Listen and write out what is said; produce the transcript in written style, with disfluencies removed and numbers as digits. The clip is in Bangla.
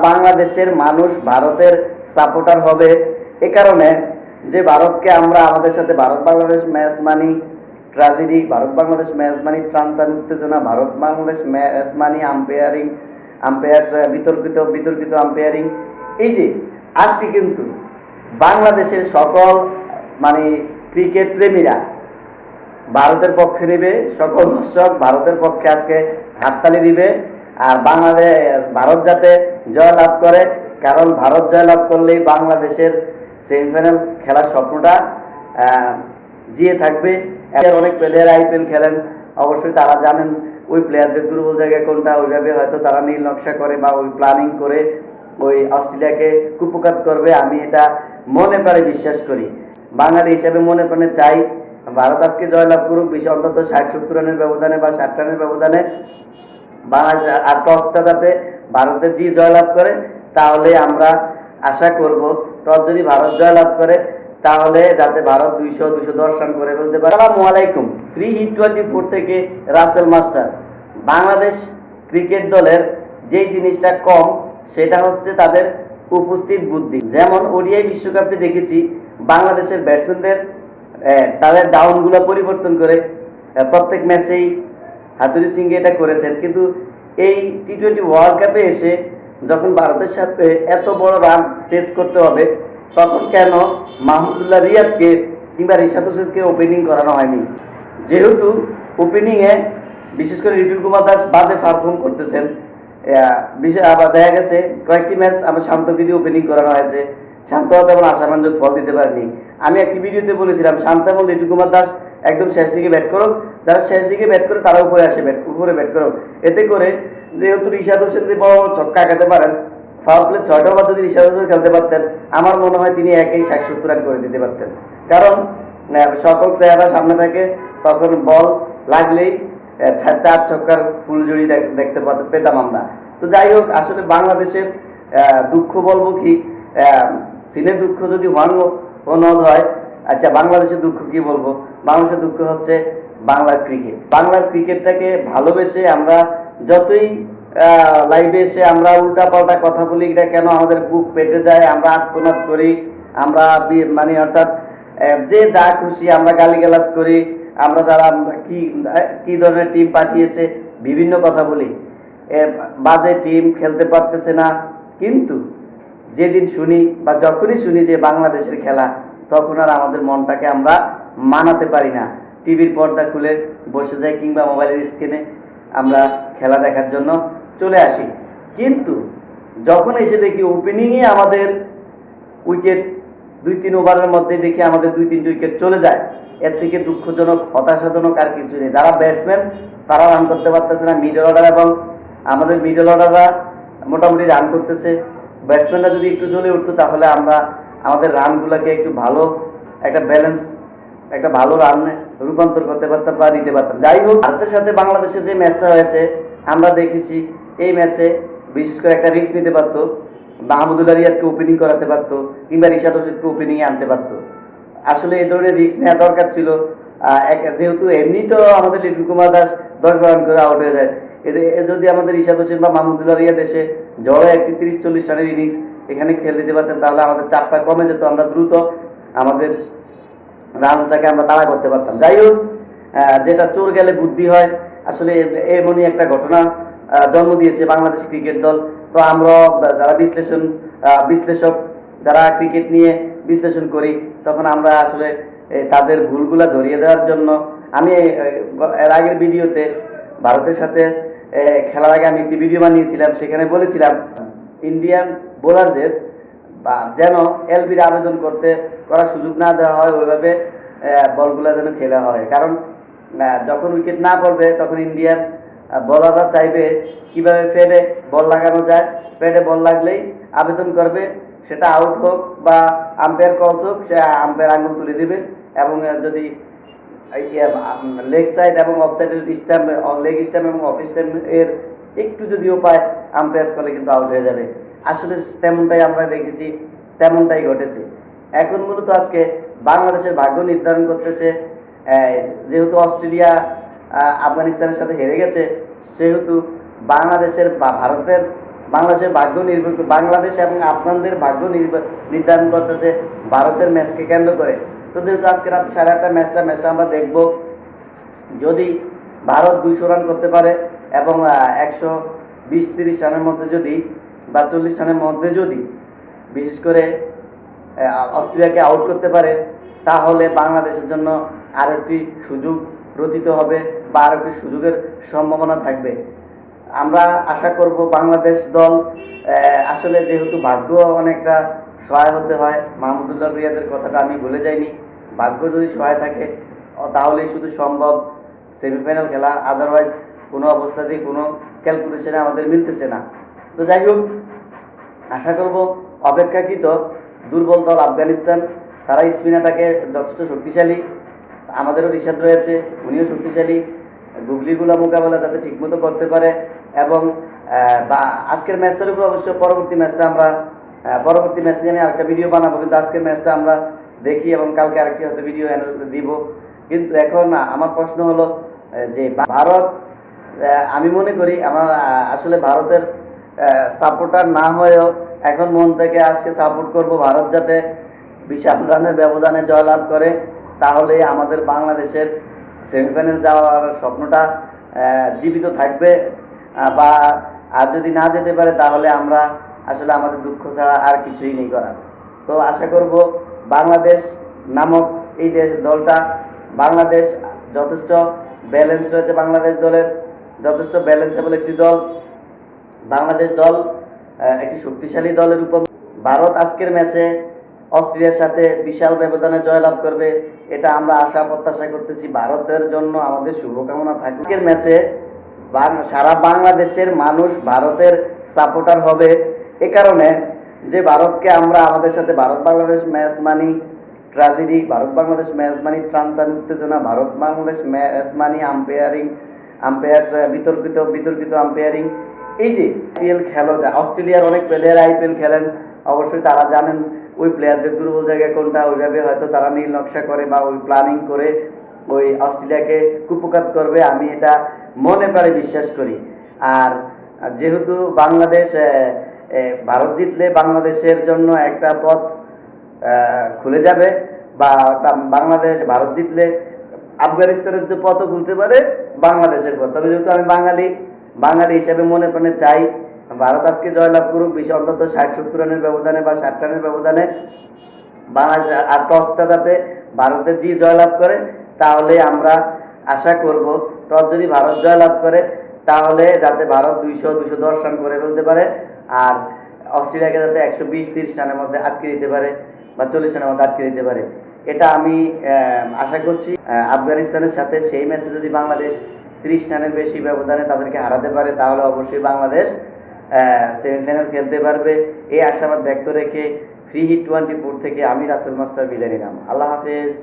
বাংলাদেশের মানুষ ভারতের সাপোর্টার হবে এ কারণে যে ভারতকে আমরা আমাদের সাথে ভারত বাংলাদেশ ম্যাচ মানি ট্র্যাজেডি, ভারত বাংলাদেশ ম্যাচ মানি ত্রাণ উত্তেজনা, ভারত বাংলাদেশ ম্যাচ মানি আম্পায়ারিং, আম্পায়ার বিতর্কিত বিতর্কিত আম্পায়ারিং। এই যে আজকে কিন্তু বাংলাদেশের সকল মানে ক্রিকেট প্রেমীরা ভারতের পক্ষে নেবে, সকল দর্শক ভারতের পক্ষে আজকে হাততালি দিবে। আর বাংলাদেশ ভারত যাতে জয়লাভ করে, কারণ ভারত জয়লাভ করলেই বাংলাদেশের সেমিফাইনাল খেলার স্বপ্নটা জিয়ে থাকবে। অনেক প্লেয়ার আইপিএল খেলেন, অবশ্যই তারা জানেন ওই প্লেয়ারদের দুর্বল জায়গা কোনটা, ওইভাবে হয়তো তারা নীল নকশা করে বা ওই প্ল্যানিং করে ওই অস্ট্রেলিয়াকে কুপকাত করবে। আমি এটা মনে প্রাণে বিশ্বাস করি, বাঙালি হিসেবে মনে প্রাণে চাই ভারত আজকে জয়লাভ করুক, বেশি অন্তত 60-70 রানের ব্যবধানে বা 60 রানের ব্যবধানে। বাংলাদেশ আর টসটা যাতে ভারতের যে জয়লাভ করে, তাহলে আমরা আশা করব টস যদি ভারত জয়লাভ করে তাহলে যাতে ভারত 200-210 রান করে ফেলতে পারে। আসসালামু আলাইকুম, ফ্রি হিট 24 থেকে রাসেল মাস্টার। বাংলাদেশ ক্রিকেট দলের যেই জিনিসটা কম সেটা হচ্ছে তাদের উপস্থিত বুদ্ধি। যেমন ওডিআই বিশ্বকাপে দেখেছি বাংলাদেশের ব্যাটসম্যানদের তাদের ডাউনগুলো পরিবর্তন করে প্রত্যেক ম্যাচেই হাতুরি সিং এটা করেছেন, কিন্তু এই টি-20 ওয়ার্ল্ড কাপে এসে যখন ভারতের সাথে এত বড় রান চেস করতে হবে, তখন কেন মাহমুদুল্লাহ রিয়াদকে কিংবা রিশাদ হোসেনকে ওপেনিং করানো হয়নি? যেহেতু ওপেনিংয়ে বিশেষ করে রিটুল কুমার দাস বাজে পারফর্ম করতেছেন, আবার দেখা গেছে কয়েকটি ম্যাচ আমার শান্তকে দিয়ে ওপেনিং করানো হয়েছে, শান্ত তেমন আশাব্যঞ্জক ফল দিতে পারেনি। আমি একটি ভিডিওতে বলেছিলাম শান্ত এবং রিটুল কুমার দাস একদম শেষ দিকে ব্যাট করো, যারা শেষ দিকে ব্যাট করে তারা উপরে আসে, উপরে ব্যাট করো। এতে করে যেহেতু রিশাদ হোসেন যদি বড় ছক্কা খেতে পারেন, পাওয়ার প্লে 6টা ওভার যদি রিশাদ হোসেন খেলতে পারতেন, আমার মনে হয় তিনি একেই 60-70 রান করে দিতে পারতেন। কারণ সকল প্লেয়াররা সামনে থাকে, তখন বল লাগলেই 4 ছক্কার ফুলঝুরি দেখতে পেতাম আমরা। তো যাই হোক, আসলে বাংলাদেশের দুঃখ বলবো কি, চীনের দুঃখ যদি নদ হয়, আচ্ছা বাংলাদেশের দুঃখ কি বলবো? বাংলাদেশের দুঃখ হচ্ছে বাংলার ক্রিকেট। বাংলার ক্রিকেটটাকে ভালোবেসে আমরা যতই লাইভে এসে আমরা উল্টা পাল্টা কথা বলি, এটা কেন আমাদের বুক পেটে যায়, আমরা আত্মনাদ করি, আমরা মানে অর্থাৎ যে যা খুশি আমরা গালিগালাজ করি, আমরা যারা কি কি ধরনের টিম পাঠিয়েছে বিভিন্ন কথা বলি, বাজে টিম খেলতে পারতেছে না। কিন্তু যেদিন শুনি বা যখনই শুনি যে বাংলাদেশের খেলা, তখন আর আমাদের মনটাকে আমরা মানাতে পারি না, টিভির পর্দা খুলে বসে যাই কিংবা মোবাইলের স্ক্রিনে আমরা খেলা দেখার জন্য চলে আসি। কিন্তু যখন এসে দেখি ওপেনিংয়ে আমাদের উইকেট 2-3 ওভারের মধ্যে দেখি আমাদের 2-3 উইকেট চলে যায়, এর থেকে দুঃখজনক হতাশাজনক আর কিছু নেই। যারা ব্যাটসম্যান তারা রান করতে পারতেছে না, মিডল অর্ডার এবং আমাদের মিডল অর্ডাররা মোটামুটি রান করতেছে। ব্যাটসম্যানরা যদি একটু জ্বলে উঠতো তাহলে আমরা আমাদের রানগুলোকে একটু ভালো একটা ব্যালেন্স, একটা ভালো রান রূপান্তর করতে পারতাম বা নিতে পারতাম। যাই হোক, ভারতের সাথে বাংলাদেশের যে ম্যাচটা হয়েছে আমরা দেখেছি, এই ম্যাচে বিশেষ করে একটা রিস্ক নিতে পারতো, মাহমুদুল্লাহ রিয়াদকে ওপেনিং করাতে পারতো কিংবা রিশাদ হোসেনকে ওপেনিংয়ে আনতে পারতো। আসলে এই ধরনের রিস্ক নেওয়া দরকার ছিল, যেহেতু এমনি তো আমাদের লিটন কুমার দাস 10 রান করে আউট হয়ে যায়। যদি আমাদের রিশাদ হোসেন বা মাহমুদুল্লাহ রিয়াদ এসে ঝড়ে একটি 30-40 রানের ইনিংস এখানে খেলে দিতে পারতেন, তাহলে আমাদের চাপটা কমে যেত, আমরা দ্রুত আমাদের রানটাকে আমরা তাড়া করতে পারতাম। যাই হোক, যেটা চোর গেলে বুদ্ধি হয়, আসলে এমনই একটা ঘটনা জন্ম দিয়েছে বাংলাদেশ ক্রিকেট দল। তো আমরা যারা বিশ্লেষক যারা ক্রিকেট নিয়ে বিশ্লেষণ করি, তখন আমরা আসলে তাদের ভুলগুলা ধরিয়ে দেওয়ার জন্য আমি এর আগের ভিডিওতে ভারতের সাথে খেলার আগে আমি একটি ভিডিও বানিয়েছিলাম, সেখানে বলেছিলাম ইন্ডিয়ান বোলারদের যেন এলবির আবেদন করার সুযোগ না দেওয়া হয়, ওইভাবে বলগুলো যেন খেলা হয়। কারণ যখন উইকেট না পড়বে তখন ইন্ডিয়ান বোলাররা চাইবে কিভাবে ফেডে বল লাগানো যায়, ফেডে বল লাগলেই আবেদন করবে, সেটা আউট হোক বা আম্পায়ার কলস হোক, সে আম্পায়ার আঙুল তুলে দেবে এবং যদি লেগ সাইড এবং অফ সাইডের স্ট্যাম্প, লেগ স্ট্যাম্প এবং অফ স্ট্যাম্প এর একটু যদিও পায় আম্পায়ার করলে কিন্তু আউট হয়ে যাবে। আসলে তেমনটাই আমরা দেখেছি, তেমনটাই ঘটেছে। এখন মূলত আজকে বাংলাদেশের ভাগ্য নির্ধারণ করতেছে, যেহেতু অস্ট্রেলিয়া আফগানিস্তানের সাথে হেরে গেছে, সেহেতু বাংলাদেশের বা ভারতের বাংলাদেশের ভাগ্য নির্ভর বাংলাদেশ এবং আপনাদের ভাগ্য নির্ধারণ করতেছে ভারতের ম্যাচকে কেন্দ্র করে। তো যেহেতু আজকে রাত 8:30 ম্যাচটা আমরা দেখব। যদি ভারত 200 রান করতে পারে এবং 120-30 রানের মধ্যে যদি বা 40 রানের মধ্যে যদি বিশেষ করে অস্ট্রেলিয়াকে আউট করতে পারে, তাহলে বাংলাদেশের জন্য আরেকটি সুযোগ রচিত হবে বা আরেকটি সুযোগের সম্ভাবনা থাকবে। আমরা আশা করব বাংলাদেশ দল আসলে যেহেতু ভাগ্য অনেকটা সহায় হতে হয়, মাহমুদুল্লাহ রিয়াদের কথাটা আমি ভুলে যাইনি। ভাগ্য যদি সহায় থাকে তাহলেই শুধু সম্ভব সেমিফাইনাল খেলা, আদারওয়াইজ কোনো অবস্থাতেই কোনো ক্যালকুলেশনে আমাদের মিলতেছে না। তো যাই হোক, আশা করব অপেক্ষাকৃত দুর্বল দল আফগানিস্তান, তারা স্পিনারটাকে যথেষ্ট শক্তিশালী, আমাদেরও রিশাদ রয়েছে, উনিও শক্তিশালী, গুগলিগুলো মোকাবেলা যাতে ঠিকমতো করতে পারে। এবং আজকের ম্যাচটার উপর অবশ্য পরবর্তী ম্যাচটা আমরা পরবর্তী ম্যাচ নিয়ে আমি আরেকটা ভিডিও বানাবো, কিন্তু আজকের ম্যাচটা আমরা দেখি এবং কালকে আরেকটি হয়তো ভিডিও দিব। কিন্তু এখন আমার প্রশ্ন হলো যে ভারত, আমি মনে করি আমার আসলে ভারতের সাপোর্টার না হয়েও এখন মন থেকে আজকে সাপোর্ট করব ভারত যাতে বিশাল রানের ব্যবধানে জয়লাভ করে, তাহলে আমাদের বাংলাদেশের সেমিফাইনাল যাওয়ার স্বপ্নটা জীবিত থাকবে। বা আর যদি না যেতে পারে তাহলে আমরা আসলে আমাদের দুঃখ ছাড়া আর কিছুই নেই করার। তো আশা করব বাংলাদেশ নামক এই দলটা, বাংলাদেশ যথেষ্ট ব্যালেন্স রয়েছে, বাংলাদেশ দলের যথেষ্ট ব্যালেন্সেবল একটি দল। বাংলাদেশ দল একটি শক্তিশালী দলের উপর। ভারত আজকের ম্যাচে অস্ট্রেলিয়ার সাথে বিশাল ব্যবধানে জয়লাভ করবে, এটা আমরা আশা প্রত্যাশা করতেছি। ভারতের জন্য আমাদের শুভকামনা থাকবে। আজকের ম্যাচে সারা বাংলাদেশের মানুষ ভারতের সাপোর্টার হবে, এ কারণে যে ভারতকে আমরা আমাদের সাথে ভারত বাংলাদেশ ম্যাচ মানি ট্র্যাজেডি, ভারত বাংলাদেশ ম্যাচ মানি টান উত্তেজনা, ভারত বাংলাদেশ ম্যাচ মানি আম্পায়ার বিতর্কিত আম্পায়ারিং। এই যে আইপিএল খেলা যায়, অস্ট্রেলিয়ার অনেক প্লেয়ার আইপিএল খেলেন, অবশ্যই তারা জানেন ওই প্লেয়ারদের দুর্বল জায়গা কোনটা, ওইভাবে হয়তো তারা নীল নকশা করে বা ওই প্ল্যানিং করে ওই অস্ট্রেলিয়াকে কুপকাত করবে, আমি এটা মনে প্রাণে বিশ্বাস করি। আর যেহেতু বাংলাদেশ ভারত জিতলে বাংলাদেশের জন্য একটা পথ খুলে যাবে, বা বাংলাদেশ ভারত জিতলে আফগানিস্তানের যে পথও খুলতে পারে বাংলাদেশের পথ। তবে যেহেতু আমি বাঙালি হিসেবে মনে প্রাণে চাই ভারত আজকে জয়লাভ করুক, অন্তত 60-70 রানের ব্যবধানে বা 60 রানের ব্যবধানে। বাংলাদেশ আর টসটা যাতে ভারতের যে জয়লাভ করে, তাহলে আমরা আশা করব টস যদি ভারত জয়লাভ করে তাহলে যাতে ভারত 200-210 রান করে ফেলতে পারে, আর অস্ট্রেলিয়াকে যাতে 120-30 রানের মধ্যে আটকে দিতে পারে বা 40 রানের মধ্যে আটকে দিতে পারে, এটা আমি আশা করছি। আফগানিস্তানের সাথে সেই ম্যাচে যদি বাংলাদেশ 30 রানের বেশি ব্যবধানে তাদেরকে হারাতে পারে, তাহলে অবশ্যই বাংলাদেশ সেমিফাইনাল খেলতে পারবে। এই আশাবাদ ব্যক্ত রেখে ফ্রি হিট 24 থেকে আমি রাসেল মাস্টার বিদায় নিলাম। আল্লাহ হাফেজ।